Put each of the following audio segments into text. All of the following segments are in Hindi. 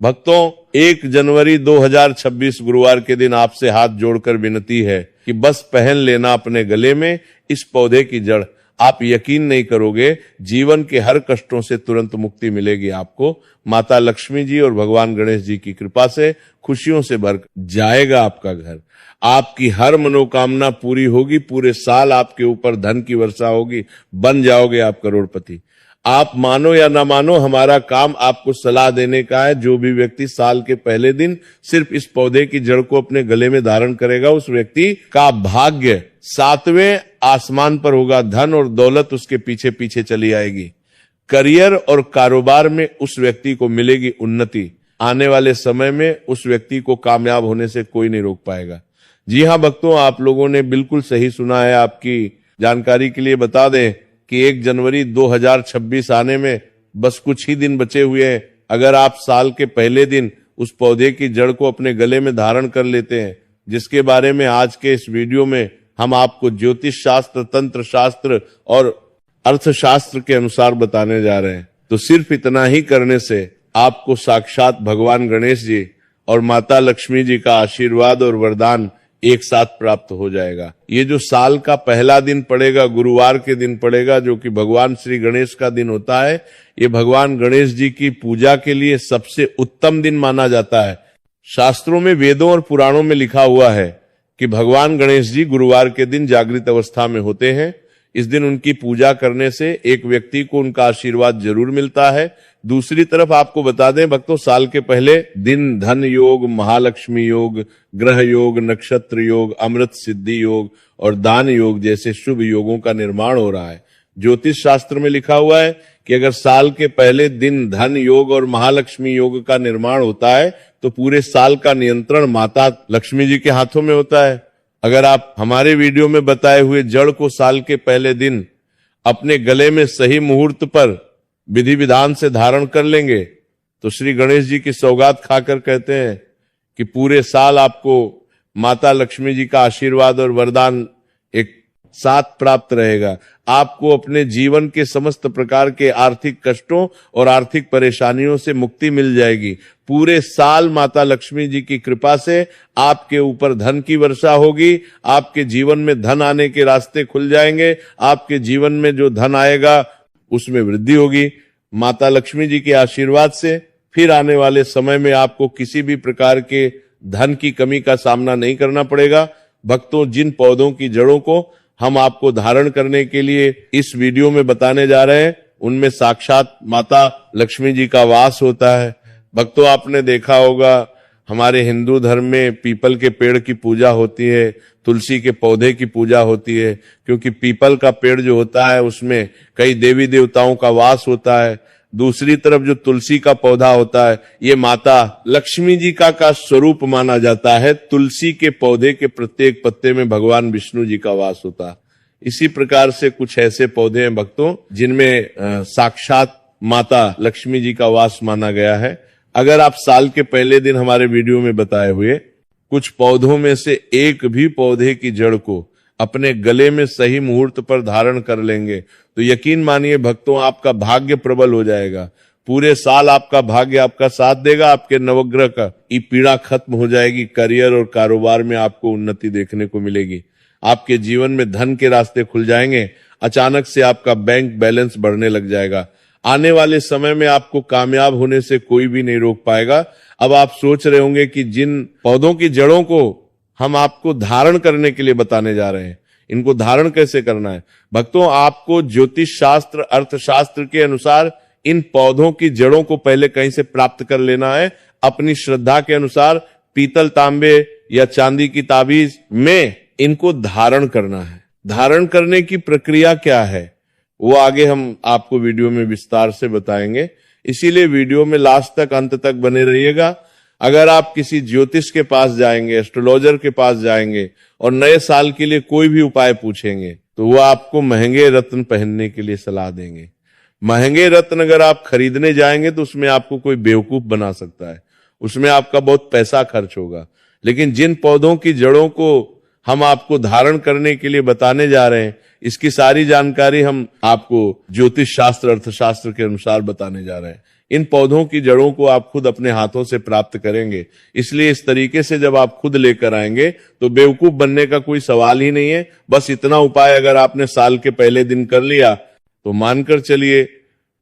भक्तों, 1 जनवरी 2026 गुरुवार के दिन आपसे हाथ जोड़कर विनती है कि बस पहन लेना अपने गले में इस पौधे की जड़। आप यकीन नहीं करोगे, जीवन के हर कष्टों से तुरंत मुक्ति मिलेगी आपको। माता लक्ष्मी जी और भगवान गणेश जी की कृपा से खुशियों से भर जाएगा आपका घर। आपकी हर मनोकामना पूरी होगी। पूरे साल आपके ऊपर धन की वर्षा होगी। बन जाओगे आप करोड़पति। आप मानो या ना मानो, हमारा काम आपको सलाह देने का है। जो भी व्यक्ति साल के पहले दिन सिर्फ इस पौधे की जड़ को अपने गले में धारण करेगा, उस व्यक्ति का भाग्य 7वें आसमान पर होगा। धन और दौलत उसके पीछे पीछे चली आएगी। करियर और कारोबार में उस व्यक्ति को मिलेगी उन्नति। आने वाले समय में उस व्यक्ति को कामयाब होने से कोई नहीं रोक पाएगा। जी हां भक्तों, आप लोगों ने बिल्कुल सही सुना है। आपकी जानकारी के लिए बता दें कि 1 जनवरी 2026 आने में बस कुछ ही दिन बचे हुए हैं। अगर आप साल के पहले दिन उस पौधे की जड़ को अपने गले में धारण कर लेते हैं, जिसके बारे में आज के इस वीडियो में हम आपको ज्योतिष शास्त्र, तंत्र शास्त्र और अर्थशास्त्र के अनुसार बताने जा रहे हैं, तो सिर्फ इतना ही करने से आपको साक्षात भगवान गणेश जी और माता लक्ष्मी जी का आशीर्वाद और वरदान एक साथ प्राप्त हो जाएगा। ये जो साल का पहला दिन पड़ेगा, गुरुवार के दिन पड़ेगा, जो कि भगवान श्री गणेश का दिन होता है, ये भगवान गणेश जी की पूजा के लिए सबसे उत्तम दिन माना जाता है। शास्त्रों में, वेदों और पुराणों में लिखा हुआ है कि भगवान गणेश जी गुरुवार के दिन जागृत अवस्था में होते हैं। इस दिन उनकी पूजा करने से एक व्यक्ति को उनका आशीर्वाद जरूर मिलता है। दूसरी तरफ आपको बता दें भक्तों, साल के पहले दिन धन योग, महालक्ष्मी योग, ग्रह योग, नक्षत्र योग, अमृत सिद्धि योग और दान योग जैसे शुभ योगों का निर्माण हो रहा है। ज्योतिष शास्त्र में लिखा हुआ है कि अगर साल के पहले दिन धन योग और महालक्ष्मी योग का निर्माण होता है, तो पूरे साल का नियंत्रण माता लक्ष्मी जी के हाथों में होता है। अगर आप हमारे वीडियो में बताए हुए जड़ को साल के पहले दिन अपने गले में सही मुहूर्त पर विधि विधान से धारण कर लेंगे, तो श्री गणेश जी की सौगात खाकर कहते हैं कि पूरे साल आपको माता लक्ष्मी जी का आशीर्वाद और वरदान एक साथ प्राप्त रहेगा। आपको अपने जीवन के समस्त प्रकार के आर्थिक कष्टों और आर्थिक परेशानियों से मुक्ति मिल जाएगी। पूरे साल माता लक्ष्मी जी की कृपा से आपके ऊपर धन की वर्षा होगी। आपके जीवन में धन आने के रास्ते खुल जाएंगे। आपके जीवन में जो धन आएगा उसमें वृद्धि होगी माता लक्ष्मी जी के आशीर्वाद से। फिर आने वाले समय में आपको किसी भी प्रकार के धन की कमी का सामना नहीं करना पड़ेगा। भक्तों, जिन पौधों की जड़ों को हम आपको धारण करने के लिए इस वीडियो में बताने जा रहे हैं, उनमें साक्षात माता लक्ष्मी जी का वास होता है। भक्तों, आपने देखा होगा हमारे हिंदू धर्म में पीपल के पेड़ की पूजा होती है, तुलसी के पौधे की पूजा होती है, क्योंकि पीपल का पेड़ जो होता है उसमें कई देवी देवताओं का वास होता है। दूसरी तरफ जो तुलसी का पौधा होता है, ये माता लक्ष्मी जी का स्वरूप माना जाता है। तुलसी के पौधे के प्रत्येक पत्ते में भगवान विष्णु जी का वास होता है। इसी प्रकार से कुछ ऐसे पौधे हैं भक्तों, जिनमें साक्षात माता लक्ष्मी जी का वास माना गया है। अगर आप साल के पहले दिन हमारे वीडियो में बताए हुए कुछ पौधों में से एक भी पौधे की जड़ को अपने गले में सही मुहूर्त पर धारण कर लेंगे, तो यकीन मानिए भक्तों, आपका भाग्य प्रबल हो जाएगा। पूरे साल आपका भाग्य आपका साथ देगा। आपके नवग्रह का पीड़ा खत्म हो जाएगी। करियर और कारोबार में आपको उन्नति देखने को मिलेगी। आपके जीवन में धन के रास्ते खुल जाएंगे। अचानक से आपका बैंक बैलेंस बढ़ने लग जाएगा। आने वाले समय में आपको कामयाब होने से कोई भी नहीं रोक पाएगा। अब आप सोच रहे होंगे कि जिन पौधों की जड़ों को हम आपको धारण करने के लिए बताने जा रहे हैं, इनको धारण कैसे करना है। भक्तों, आपको ज्योतिष शास्त्र, अर्थशास्त्र के अनुसार इन पौधों की जड़ों को पहले कहीं से प्राप्त कर लेना है। अपनी श्रद्धा के अनुसार पीतल, तांबे या चांदी की ताबीज में इनको धारण करना है। धारण करने की प्रक्रिया क्या है, वो आगे हम आपको वीडियो में विस्तार से बताएंगे। इसीलिए वीडियो में लास्ट तक, अंत तक बने रहिएगा। अगर आप किसी ज्योतिष के पास जाएंगे, एस्ट्रोलॉजर के पास जाएंगे और नए साल के लिए कोई भी उपाय पूछेंगे, तो वो आपको महंगे रत्न पहनने के लिए सलाह देंगे। महंगे रत्न अगर आप खरीदने जाएंगे तो उसमें आपको कोई बेवकूफ बना सकता है, उसमें आपका बहुत पैसा खर्च होगा। लेकिन जिन पौधों की जड़ों को हम आपको धारण करने के लिए बताने जा रहे हैं, इसकी सारी जानकारी हम आपको ज्योतिष शास्त्र, अर्थशास्त्र के अनुसार बताने जा रहे हैं। इन पौधों की जड़ों को आप खुद अपने हाथों से प्राप्त करेंगे। इसलिए इस तरीके से जब आप खुद लेकर आएंगे तो बेवकूफ बनने का कोई सवाल ही नहीं है। बस इतना उपाय अगर आपने साल के पहले दिन कर लिया तो मानकर चलिए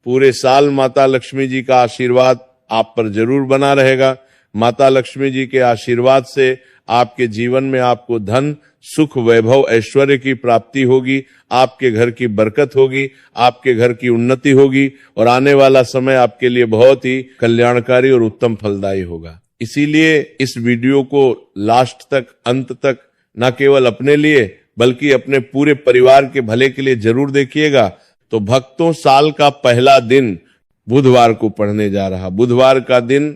पूरे साल माता लक्ष्मी जी का आशीर्वाद आप पर जरूर बना रहेगा। माता लक्ष्मी जी के आशीर्वाद से आपके जीवन में आपको धन, सुख, वैभव, ऐश्वर्य की प्राप्ति होगी, आपके घर की बरकत होगी, आपके घर की उन्नति होगी और आने वाला समय आपके लिए बहुत ही कल्याणकारी और उत्तम फलदायी होगा। इसीलिए इस वीडियो को लास्ट तक, अंत तक न केवल अपने लिए बल्कि अपने पूरे परिवार के भले के लिए जरूर देखिएगा। तो भक्तों, साल का पहला दिन बुधवार को पड़ने जा रहा। बुधवार का दिन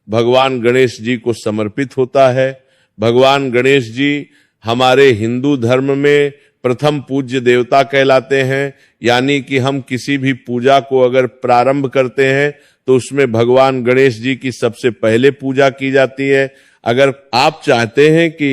भगवान गणेश जी को समर्पित होता है। भगवान गणेश जी हमारे हिंदू धर्म में प्रथम पूज्य देवता कहलाते हैं, यानी कि हम किसी भी पूजा को अगर प्रारंभ करते हैं तो उसमें भगवान गणेश जी की सबसे पहले पूजा की जाती है। अगर आप चाहते हैं कि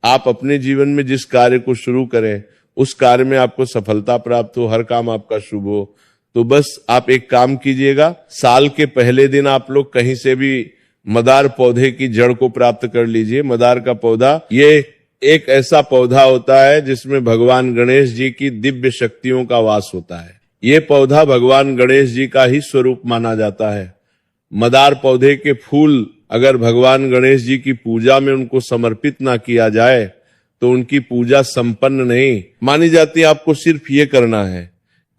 आप अपने जीवन में जिस कार्य को शुरू करें उस कार्य में आपको सफलता प्राप्त हो, हर काम आपका शुभ हो, तो बस आप एक काम कीजिएगा। साल के पहले दिन आप लोग कहीं से भी मदार पौधे की जड़ को प्राप्त कर लीजिए। मदार का पौधा ये एक ऐसा पौधा होता है जिसमें भगवान गणेश जी की दिव्य शक्तियों का वास होता है। ये पौधा भगवान गणेश जी का ही स्वरूप माना जाता है। मदार पौधे के फूल अगर भगवान गणेश जी की पूजा में उनको समर्पित ना किया जाए तो उनकी पूजा संपन्न नहीं मानी जाती। आपको सिर्फ ये करना है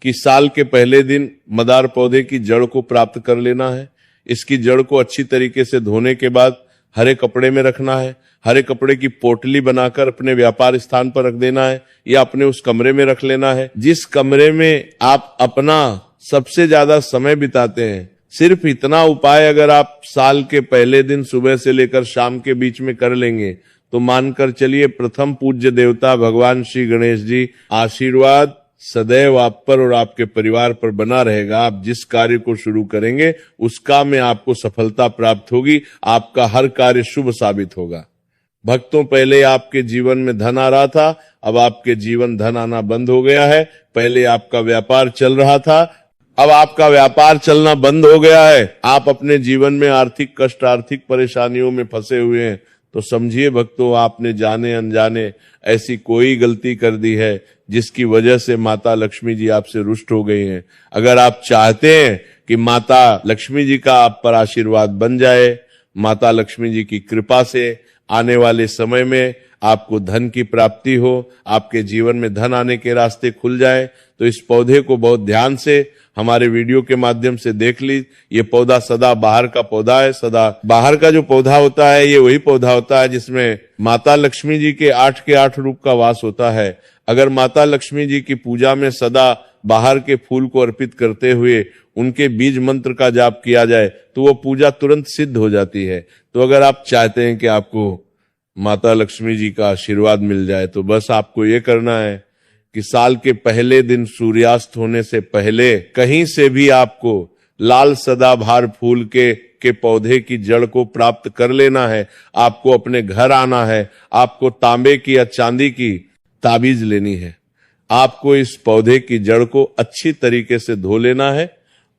कि साल के पहले दिन मदार पौधे की जड़ को प्राप्त कर लेना है। इसकी जड़ को अच्छी तरीके से धोने के बाद हरे कपड़े में रखना है। हरे कपड़े की पोटली बनाकर अपने व्यापार स्थान पर रख देना है या अपने उस कमरे में रख लेना है जिस कमरे में आप अपना सबसे ज्यादा समय बिताते हैं। सिर्फ इतना उपाय अगर आप साल के पहले दिन सुबह से लेकर शाम के बीच में कर लेंगे तो मानकर चलिए प्रथम पूज्य देवता भगवान श्री गणेश जी आशीर्वाद सदैव आप पर और आपके परिवार पर बना रहेगा। आप जिस कार्य को शुरू करेंगे उस काम में आपको सफलता प्राप्त होगी। आपका हर कार्य शुभ साबित होगा। भक्तों, पहले आपके जीवन में धन आ रहा था, अब आपके जीवन धन आना बंद हो गया है। पहले आपका व्यापार चल रहा था, अब आपका व्यापार चलना बंद हो गया है। आप अपने जीवन में आर्थिक कष्ट, आर्थिक परेशानियों में फंसे हुए हैं। तो समझिए भक्तों, आपने जाने अनजाने ऐसी कोई गलती कर दी है जिसकी वजह से माता लक्ष्मी जी आपसे रुष्ट हो गई हैं। अगर आप चाहते हैं कि माता लक्ष्मी जी का आप पर आशीर्वाद बन जाए, माता लक्ष्मी जी की कृपा से आने वाले समय में आपको धन की प्राप्ति हो, आपके जीवन में धन आने के रास्ते खुल जाए, तो इस पौधे को बहुत ध्यान से हमारे वीडियो के माध्यम से देख ली। ये पौधा सदा बाहर का पौधा है। सदा बाहर का जो पौधा होता है ये वही पौधा होता है जिसमें माता लक्ष्मी जी के 8 के 8 रूप का वास होता है। अगर माता लक्ष्मी जी की पूजा में सदा बाहर के फूल को अर्पित करते हुए उनके बीज मंत्र का जाप किया जाए तो वो पूजा तुरंत सिद्ध हो जाती है। तो अगर आप चाहते हैं कि आपको माता लक्ष्मी जी का आशीर्वाद मिल जाए तो बस आपको ये करना है कि साल के पहले दिन सूर्यास्त होने से पहले कहीं से भी आपको लाल सदाबहार फूल के पौधे की जड़ को प्राप्त कर लेना है। आपको अपने घर आना है। आपको तांबे की या चांदी की ताबीज लेनी है। आपको इस पौधे की जड़ को अच्छी तरीके से धो लेना है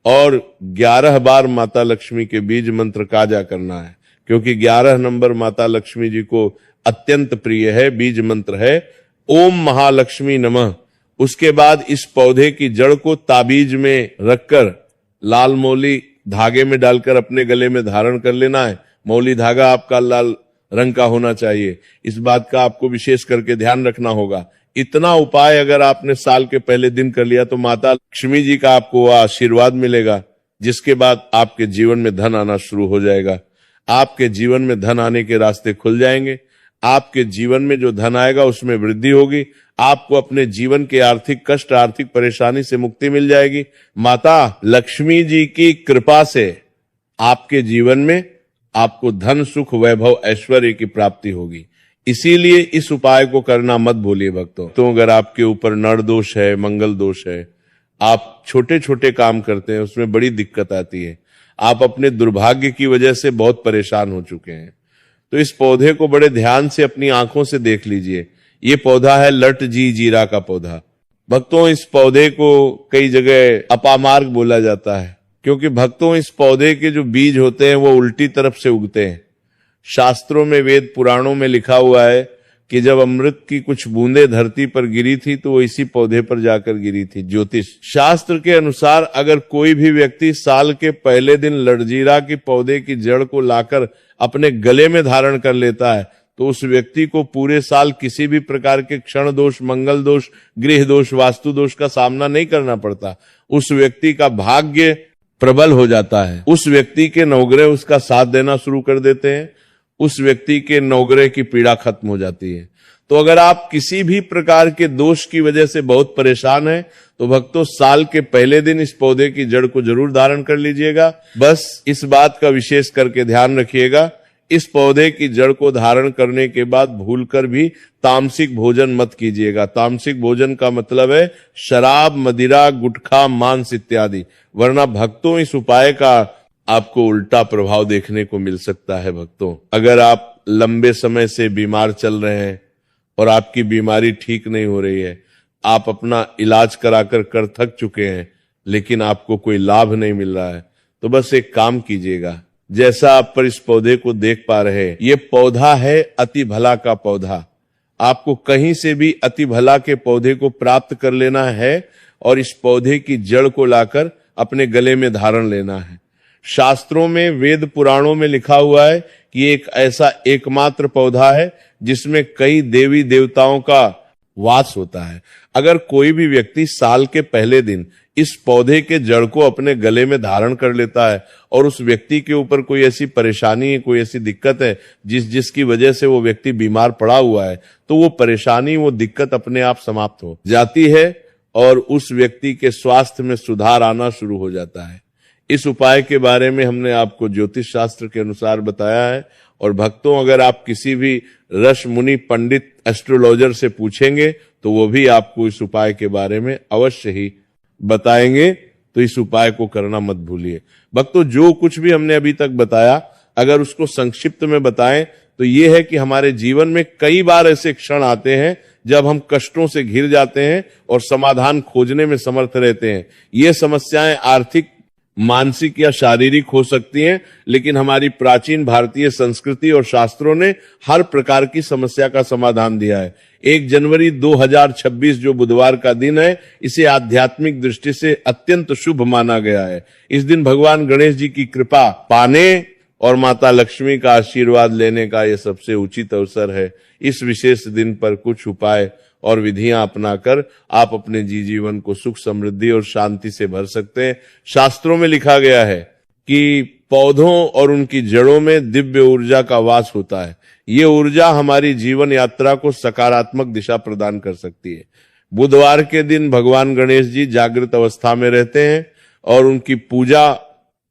और 11 बार माता लक्ष्मी के बीज मंत्र काजा करना है, क्योंकि 11 नंबर माता लक्ष्मी जी को अत्यंत प्रिय है, बीज मंत्र है ओम महालक्ष्मी नमः। उसके बाद इस पौधे की जड़ को ताबीज में रखकर लाल मौली धागे में डालकर अपने गले में धारण कर लेना है। मौली धागा आपका लाल रंग का होना चाहिए। इस बात का आपको विशेष करके ध्यान रखना होगा। इतना उपाय अगर आपने साल के पहले दिन कर लिया तो माता लक्ष्मी जी का आपको आशीर्वाद मिलेगा, जिसके बाद आपके जीवन में धन आना शुरू हो जाएगा। आपके जीवन में धन आने के रास्ते खुल जाएंगे। आपके जीवन में जो धन आएगा उसमें वृद्धि होगी। आपको अपने जीवन के आर्थिक कष्ट, आर्थिक परेशानी से मुक्ति मिल जाएगी। माता लक्ष्मी जी की कृपा से आपके जीवन में आपको धन, सुख, वैभव, ऐश्वर्य की प्राप्ति होगी। इसीलिए इस उपाय को करना मत भूलिए भक्तों। तो अगर आपके ऊपर नर दोष है, मंगल दोष है, आप छोटे छोटे काम करते हैं उसमें बड़ी दिक्कत आती है, आप अपने दुर्भाग्य की वजह से बहुत परेशान हो चुके हैं, तो इस पौधे को बड़े ध्यान से अपनी आंखों से देख लीजिए। ये पौधा है लट जी जीरा का पौधा। भक्तों, इस पौधे को कई जगह अपामार्ग बोला जाता है क्योंकि भक्तों इस पौधे के जो बीज होते हैं वो उल्टी तरफ से उगते हैं। शास्त्रों में, वेद पुराणों में लिखा हुआ है कि जब अमृत की कुछ बूंदें धरती पर गिरी थी तो वो इसी पौधे पर जाकर गिरी थी। ज्योतिष शास्त्र के अनुसार अगर कोई भी व्यक्ति साल के पहले दिन लड़जीरा के पौधे की जड़ को लाकर अपने गले में धारण कर लेता है तो उस व्यक्ति को पूरे साल किसी भी प्रकार के क्षण दोष, मंगल दोष, गृह दोष, वास्तु दोष का सामना नहीं करना पड़ता। उस व्यक्ति का भाग्य प्रबल हो जाता है। उस व्यक्ति के नवग्रह उसका साथ देना शुरू कर देते हैं। उस व्यक्ति के नवग्रह की पीड़ा खत्म हो जाती है। तो अगर आप किसी भी प्रकार के दोष की वजह से बहुत परेशान हैं तो भक्तों साल के पहले दिन इस पौधे की जड़ को जरूर धारण कर लीजिएगा। बस इस बात का विशेष करके ध्यान रखिएगा, इस पौधे की जड़ को धारण करने के बाद भूलकर भी तामसिक भोजन मत कीजिएगा। तामसिक भोजन का मतलब है शराब, मदिरा, गुटखा, मांस इत्यादि, वरना भक्तों इस उपाय का आपको उल्टा प्रभाव देखने को मिल सकता है। भक्तों, अगर आप लंबे समय से बीमार चल रहे हैं और आपकी बीमारी ठीक नहीं हो रही है, आप अपना इलाज कराकर कर थक चुके हैं लेकिन आपको कोई लाभ नहीं मिल रहा है, तो बस एक काम कीजिएगा। जैसा आप पर इस पौधे को देख पा रहे हैं, ये पौधा है अति भला का पौधा। आपको कहीं से भी अति भला के पौधे को प्राप्त कर लेना है और इस पौधे की जड़ को लाकर अपने गले में धारण लेना है। शास्त्रों में, वेद पुराणों में लिखा हुआ है कि एक ऐसा एकमात्र पौधा है जिसमें कई देवी देवताओं का वास होता है। अगर कोई भी व्यक्ति साल के पहले दिन इस पौधे के जड़ को अपने गले में धारण कर लेता है और उस व्यक्ति के ऊपर कोई ऐसी परेशानी है, कोई ऐसी दिक्कत है जिसकी वजह से वो व्यक्ति बीमार पड़ा हुआ है, तो वो परेशानी, वो दिक्कत अपने आप समाप्त हो जाती है और उस व्यक्ति के स्वास्थ्य में सुधार आना शुरू हो जाता है। इस उपाय के बारे में हमने आपको ज्योतिष शास्त्र के अनुसार बताया है। और भक्तों, अगर आप किसी भी ऋषि, मुनि, पंडित, एस्ट्रोलॉजर से पूछेंगे तो वो भी आपको इस उपाय के बारे में अवश्य ही बताएंगे, तो इस उपाय को करना मत भूलिए। भक्तों, जो कुछ भी हमने अभी तक बताया, अगर उसको संक्षिप्त में बताएं तो ये है कि हमारे जीवन में कई बार ऐसे क्षण आते हैं जब हम कष्टों से घिर जाते हैं और समाधान खोजने में समर्थ रहते हैं। ये समस्याएं आर्थिक, मानसिक या शारीरिक हो सकती हैं, लेकिन हमारी प्राचीन भारतीय संस्कृति और शास्त्रों ने हर प्रकार की समस्या का समाधान दिया है। 1 जनवरी 2026 जो बुधवार का दिन है, इसे आध्यात्मिक दृष्टि से अत्यंत शुभ माना गया है। इस दिन भगवान गणेश जी की कृपा पाने और माता लक्ष्मी का आशीर्वाद लेने का यह सबसे उचित अवसर है। इस विशेष दिन पर कुछ उपाय और विधियां अपनाकर आप अपने जीवन को सुख, समृद्धि और शांति से भर सकते हैं। शास्त्रों में लिखा गया है कि पौधों और उनकी जड़ों में दिव्य ऊर्जा का वास होता है। ये ऊर्जा हमारी जीवन यात्रा को सकारात्मक दिशा प्रदान कर सकती है। बुधवार के दिन भगवान गणेश जी जागृत अवस्था में रहते हैं और उनकी पूजा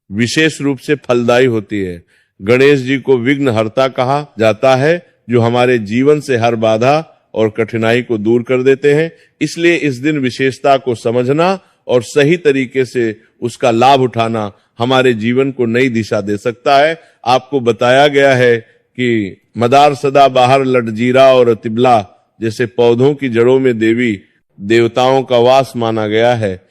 विशेष रूप से फलदायी होती है। गणेश जी को विघ्नहर्ता कहा जाता है, जो हमारे जीवन से हर बाधा और कठिनाई को दूर कर देते हैं। इसलिए इस दिन विशेषता को समझना और सही तरीके से उसका लाभ उठाना हमारे जीवन को नई दिशा दे सकता है। आपको बताया गया है कि मदार, सदाबहार, लटजीरा और अतिबला जैसे पौधों की जड़ों में देवी देवताओं का वास माना गया है।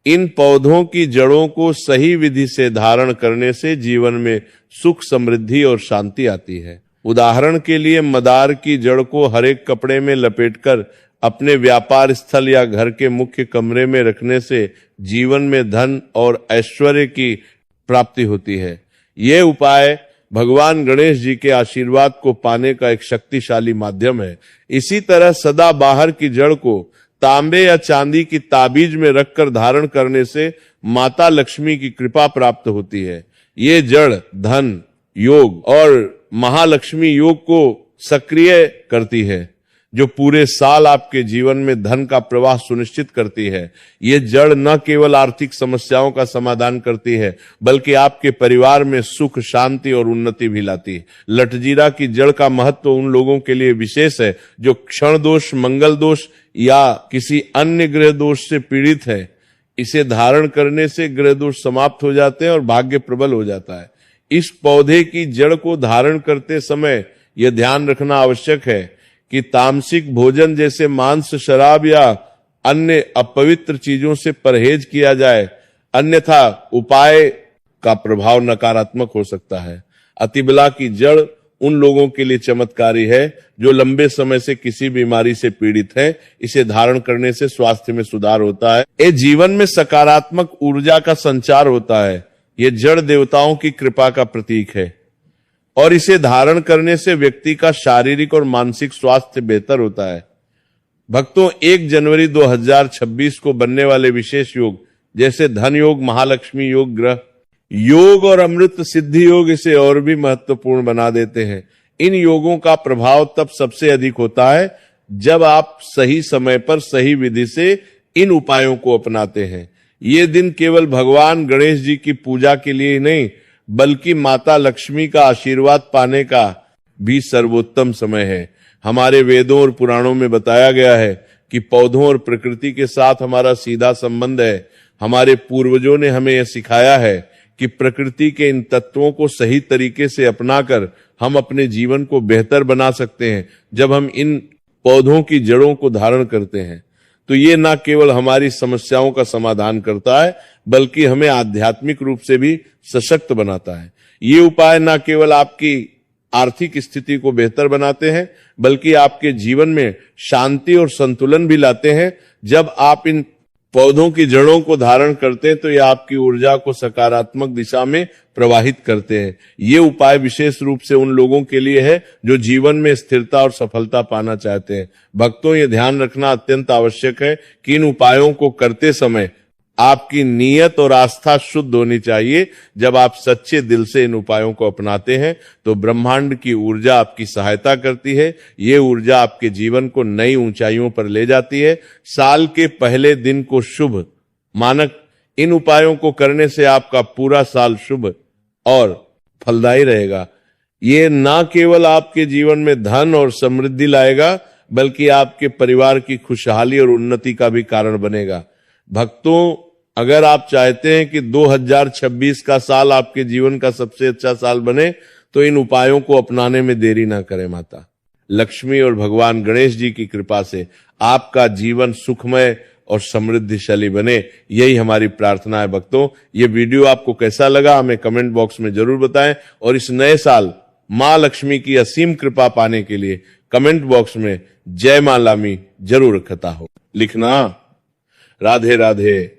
इन पौधों की जड़ों को सही विधि से धारण करने से जीवन में सुख, समृद्धि और शांति आती है। उदाहरण के लिए मदार की जड़ को हर एक कपड़े में लपेटकर अपने व्यापार स्थल या घर के मुख्य कमरे में रखने से जीवन में धन और ऐश्वर्य की प्राप्ति होती है। यह उपाय भगवान गणेश जी के आशीर्वाद को पाने का एक शक्तिशाली माध्यम है। इसी तरह सदाबहार की जड़ को तांबे या चांदी की ताबीज में रखकर धारण करने से माता लक्ष्मी की कृपा प्राप्त होती है। ये जड़ धन योग और महालक्ष्मी योग को सक्रिय करती है, जो पूरे साल आपके जीवन में धन का प्रवाह सुनिश्चित करती है। ये जड़ न केवल आर्थिक समस्याओं का समाधान करती है, बल्कि आपके परिवार में सुख, शांति और उन्नति भी लाती है। लटजीरा की जड़ का महत्व उन लोगों के लिए विशेष है जो क्षण दोष, मंगल दोष या किसी अन्य ग्रह दोष से पीड़ित है। इसे धारण करने से ग्रह दोष समाप्त हो जाते हैं और भाग्य प्रबल हो जाता है। इस पौधे की जड़ को धारण करते समय यह ध्यान रखना आवश्यक है कि तामसिक भोजन जैसे मांस, शराब या अन्य अपवित्र चीजों से परहेज किया जाए। अन्यथा उपाय का प्रभाव नकारात्मक हो सकता है। अतिबला की जड़ उन लोगों के लिए चमत्कारी है जो लंबे समय से किसी बीमारी से पीड़ित है। इसे धारण करने से स्वास्थ्य में सुधार होता है। ये जीवन में सकारात्मक ऊर्जा का संचार होता है। ये जड़ देवताओं की कृपा का प्रतीक है और इसे धारण करने से व्यक्ति का शारीरिक और मानसिक स्वास्थ्य बेहतर होता है। भक्तों, 1 जनवरी 2026 को बनने वाले विशेष योग जैसे धन योग, महालक्ष्मी योग, ग्रह योग और अमृत सिद्धि योग इसे और भी महत्वपूर्ण बना देते हैं। इन योगों का प्रभाव तब सबसे अधिक होता है जब आप सही समय पर सही विधि से इन उपायों को अपनाते हैं। ये दिन केवल भगवान गणेश जी की पूजा के लिए ही नहीं बल्कि माता लक्ष्मी का आशीर्वाद पाने का भी सर्वोत्तम समय है। हमारे वेदों और पुराणों में बताया गया है कि पौधों और प्रकृति के साथ हमारा सीधा संबंध है। हमारे पूर्वजों ने हमें यह सिखाया है कि प्रकृति के इन तत्वों को सही तरीके से अपनाकर हम अपने जीवन को बेहतर बना सकते हैं। जब हम इन पौधों की जड़ों को धारण करते हैं तो ये न केवल हमारी समस्याओं का समाधान करता है बल्कि हमें आध्यात्मिक रूप से भी सशक्त बनाता है। ये उपाय न केवल आपकी आर्थिक स्थिति को बेहतर बनाते हैं बल्कि आपके जीवन में शांति और संतुलन भी लाते हैं। जब आप इन पौधों की जड़ों को धारण करते हैं तो ये आपकी ऊर्जा को सकारात्मक दिशा में प्रवाहित करते हैं। ये उपाय विशेष रूप से उन लोगों के लिए है जो जीवन में स्थिरता और सफलता पाना चाहते हैं। भक्तों, ये ध्यान रखना अत्यंत आवश्यक है कि इन उपायों को करते समय आपकी नीयत और आस्था शुद्ध होनी चाहिए। जब आप सच्चे दिल से इन उपायों को अपनाते हैं तो ब्रह्मांड की ऊर्जा आपकी सहायता करती है। ये ऊर्जा आपके जीवन को नई ऊंचाइयों पर ले जाती है। साल के पहले दिन को शुभ मानक इन उपायों को करने से आपका पूरा साल शुभ और फलदायी रहेगा। ये ना केवल आपके जीवन में धन और समृद्धि लाएगा बल्कि आपके परिवार की खुशहाली और उन्नति का भी कारण बनेगा। भक्तों, अगर आप चाहते हैं कि 2026 का साल आपके जीवन का सबसे अच्छा साल बने तो इन उपायों को अपनाने में देरी ना करें। माता लक्ष्मी और भगवान गणेश जी की कृपा से आपका जीवन सुखमय और समृद्धिशाली बने, यही हमारी प्रार्थना है। भक्तों, ये वीडियो आपको कैसा लगा हमें कमेंट बॉक्स में जरूर बताएं और इस नए साल मां लक्ष्मी की असीम कृपा पाने के लिए कमेंट बॉक्स में जय मां लामी जरूर लिखता हो लिखना। राधे राधे।